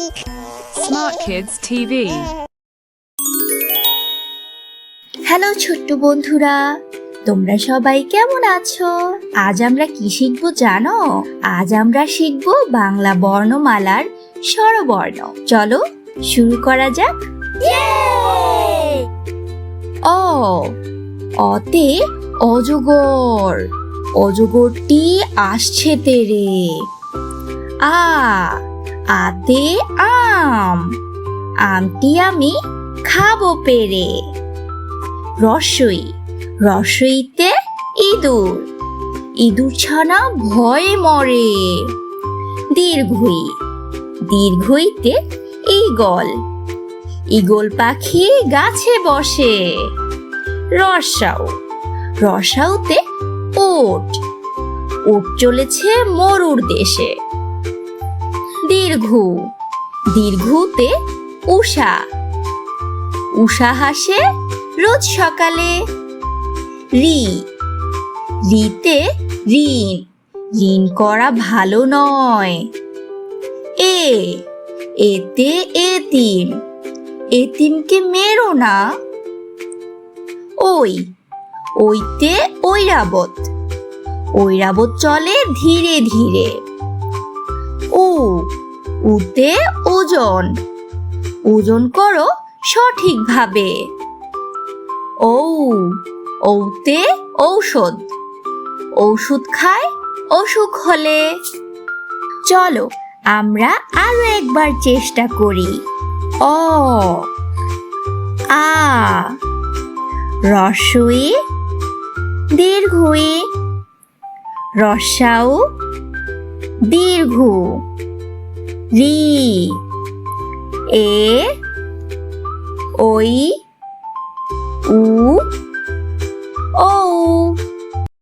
Smart Kids TV. Hello ছোট্ট বন্ধুরা, তোমরা সবাই কেমন আছো? আজ আমরা কি শিখবো জানো? আজ আমরা শিখবো বাংলা বর্ণমালার স্বরবর্ণ। চলো শুরু করা যাক। অ, অতে অজগর, অজগরটি আসছে তেরে। আ, আতে আম, আমটি আমি খাবো পেরে। রসই, রসইতে ইঁদুর, ইঁদুর ছানা ভয়ে মরে। দীর্ঘই, দীর্ঘইতে ঈগল, ঈগল পাখি গাছে বসে। রসাও, রসাওতে উট, উট চলেছে মরুর দেশে। দীর্ঘ, দীর্ঘতে উষা, উষা হাসে রোজ সকালে। রি, রিতে ঋণ, ঋণ করা ভালো নয়। এ, এতে এতিম, এতিমকে মেরো না। ওই, ওইতে ঐরাবত, ঐরাবত চলে ধীরে ধীরে। উ, উতে ওজন, ওজন করো সঠিকভাবে। ঔ, ঔতে ঔষধ, ঔষধ খায় অসুখ হলে। চলো আমরা আরো একবার চেষ্টা করি। অ, আ, রস্বই, দীর্ঘই, রস্যাউ, দীর্ঘ। রি, এ, ওই, উ,